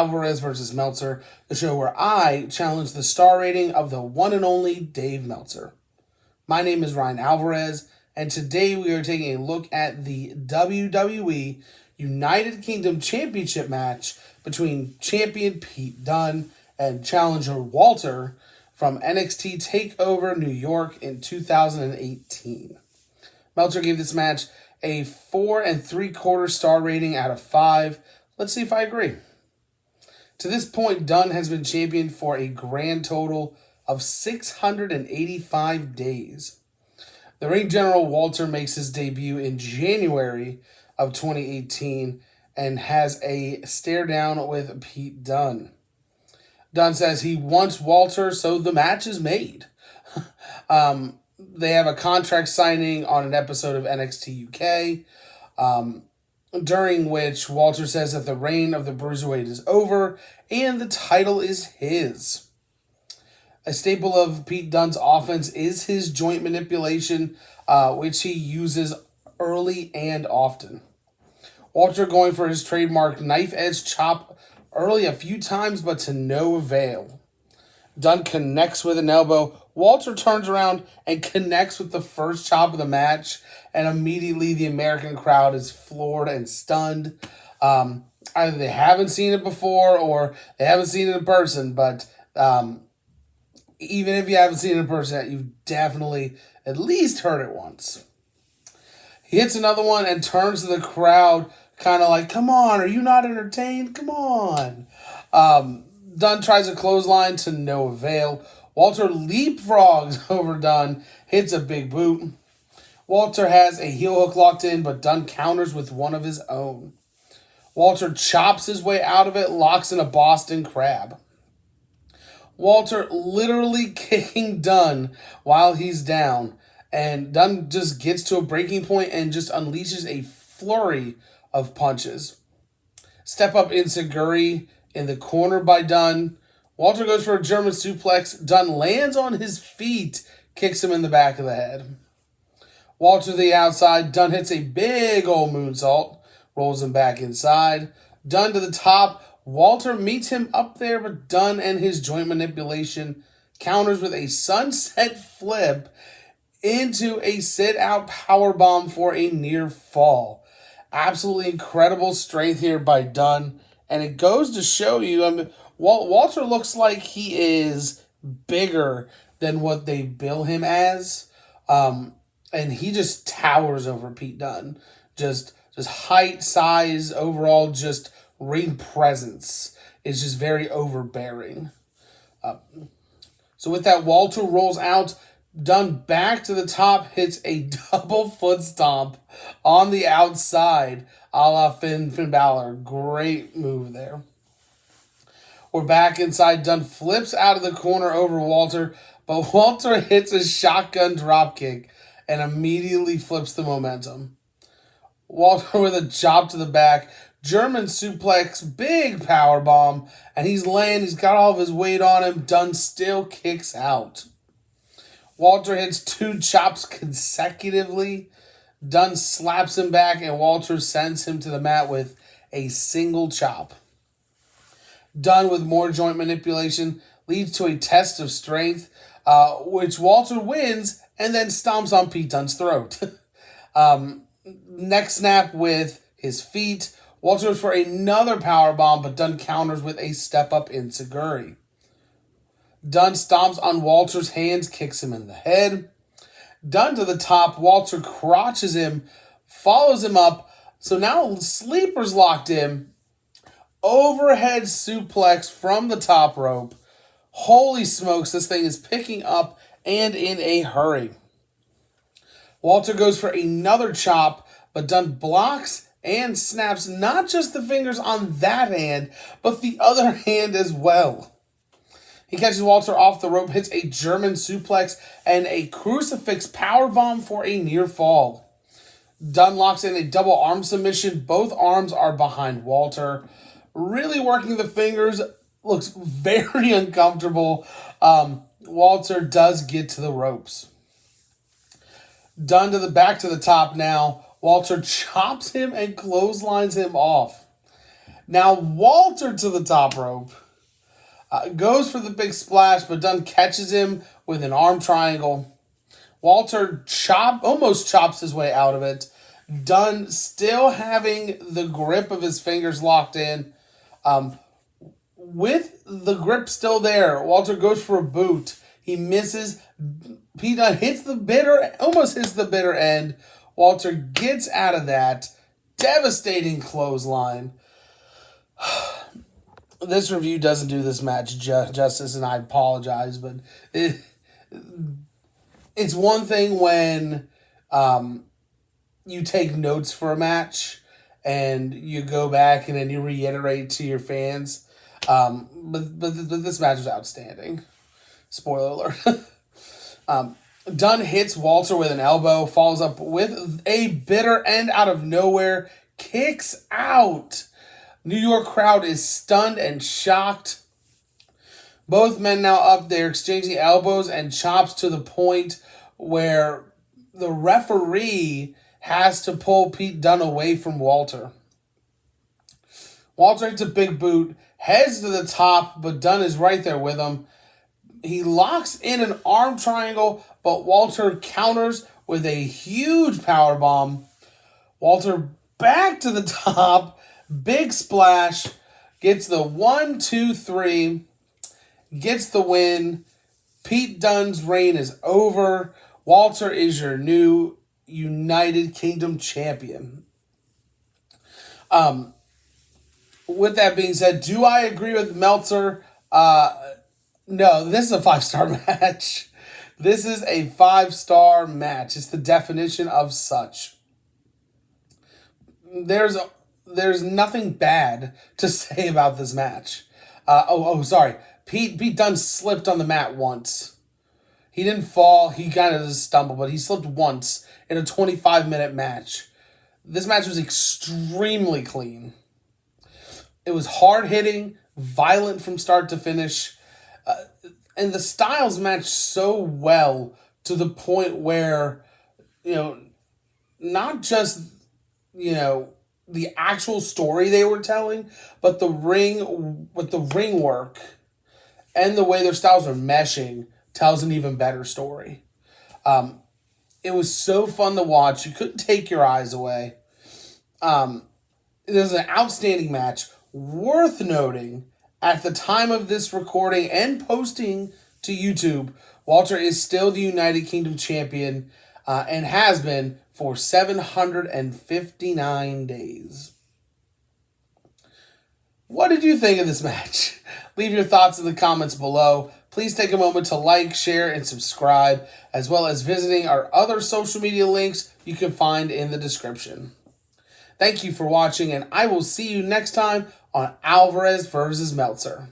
Alvarez versus Meltzer, the show where I challenge the star rating of the one and only Dave Meltzer. My name is Ryan Alvarez, and today we are taking a look at the WWE United Kingdom Championship match between champion Pete Dunne and challenger Walter from NXT Takeover New York in 2018. Meltzer gave this match a 4 3/4 star rating out of 5. Let's see if I agree. To this point, Dunne has been champion for a grand total of 685 days. The ring general Walter makes his debut in January of 2018 and has a stare down with Pete Dunne. Dunne says he wants Walter, so the match is made. They have a contract signing on an episode of NXT UK, during which Walter says that the reign of the Bruiserweight is over and the title is his. A staple of Pete Dunne's offense is his joint manipulation, which he uses early and often. Walter going for his trademark knife-edge chop early a few times, but to no avail. Dunne connects with an elbow. Walter turns around and connects with the first chop of the match, and immediately the American crowd is floored and stunned. Either they haven't seen it before or they haven't seen it in person, but even if you haven't seen it in person, you've definitely at least heard it once. He hits another one and turns to the crowd kind of like, come on, are you not entertained? Come on. Dunne tries a clothesline to no avail. Walter leapfrogs over Dunne, hits a big boot. Walter has a heel hook locked in, but Dunne counters with one of his own. Walter chops his way out of it, locks in a Boston Crab. Walter literally kicking Dunne while he's down, and Dunne just gets to a breaking point and just unleashes a flurry of punches. Step up enziguri in the corner by Dunne. Walter goes for a German suplex. Dunne lands on his feet, kicks him in the back of the head. Walter to the outside. Dunne hits a big old moonsault, rolls him back inside. Dunne to the top. Walter meets him up there, but Dunne and his joint manipulation counters with a sunset flip into a sit-out powerbomb for a near fall. Absolutely incredible strength here by Dunne. And it goes to show you, Walter looks like he is bigger than what they bill him as. And he just towers over Pete Dunne. Just height, size, overall just ring presence is just very overbearing. So with that, Walter rolls out. Dunne back to the top, hits a double foot stomp on the outside, a la Finn Balor. Great move there. We're back inside. Dunne flips out of the corner over Walter, but Walter hits a shotgun dropkick and immediately flips the momentum. Walter with a chop to the back, German suplex, big power bomb, and he's got all of his weight on him. Dunne still kicks out. Walter hits 2 chops consecutively. Dunne slaps him back, and Walter sends him to the mat with a single chop. Dunne with more joint manipulation leads to a test of strength, which Walter wins and then stomps on Pete Dunne's throat. Neck snap with his feet. Walter goes for another powerbomb, but Dunne counters with a step-up enziguri. Dunne stomps on Walter's hands, kicks him in the head. Dunne to the top. Walter crotches him, follows him up. So now Sleeper's locked in. Overhead suplex from the top rope. Holy smokes, this thing is picking up and in a hurry. Walter goes for another chop, but Dunne blocks and snaps not just the fingers on that hand, but the other hand as well. He catches Walter off the rope, hits a German suplex, and a crucifix powerbomb for a near fall. Dunne locks in a double arm submission. Both arms are behind Walter. Really working the fingers. Looks very uncomfortable. Walter does get to the ropes. Dunne to the back to the top now. Walter chops him and clotheslines him off. Now Walter to the top rope. Goes for the big splash, but Dunne catches him with an arm triangle. Walter almost chops his way out of it. Dunne still having the grip of his fingers locked in. With the grip still there, Walter goes for a boot. He misses. Pete Dunne almost hits the bitter end. Walter gets out of that. Devastating clothesline. This review doesn't do this match justice, and I apologize, but it's one thing when you take notes for a match and you go back and then you reiterate to your fans. But this match was outstanding. Spoiler alert. Dunne hits Walter with an elbow, follows up with a bitter end out of nowhere, kicks out. New York crowd is stunned and shocked. Both men now up there exchanging elbows and chops to the point where the referee has to pull Pete Dunne away from Walter. Walter hits a big boot, heads to the top, but Dunne is right there with him. He locks in an arm triangle, but Walter counters with a huge powerbomb. Walter back to the top. Big splash, gets the 1, 2, 3, gets the win. Pete Dunne's reign is over. Walter is your new United Kingdom champion. With that being said, do I agree with Meltzer? No, this is a 5-star match. This is a 5-star match. It's the definition of such. There's nothing bad to say about this match. Sorry. Pete Dunne slipped on the mat once. He didn't fall. He kind of just stumbled, but he slipped once in a 25-minute match. This match was extremely clean. It was hard-hitting, violent from start to finish, and the styles matched so well to the point where, not just, the actual story they were telling, but the ring work and the way their styles are meshing tells an even better story. It was so fun to watch. You couldn't take your eyes away. It was an outstanding match. Worth noting, at the time of this recording and posting to YouTube, Walter is still the United Kingdom champion and has been for 759 days. What did you think of this match? Leave your thoughts in the comments below. Please take a moment to like, share, and subscribe, as well as visiting our other social media links you can find in the description. Thank you for watching, and I will see you next time on Alvarez versus Meltzer.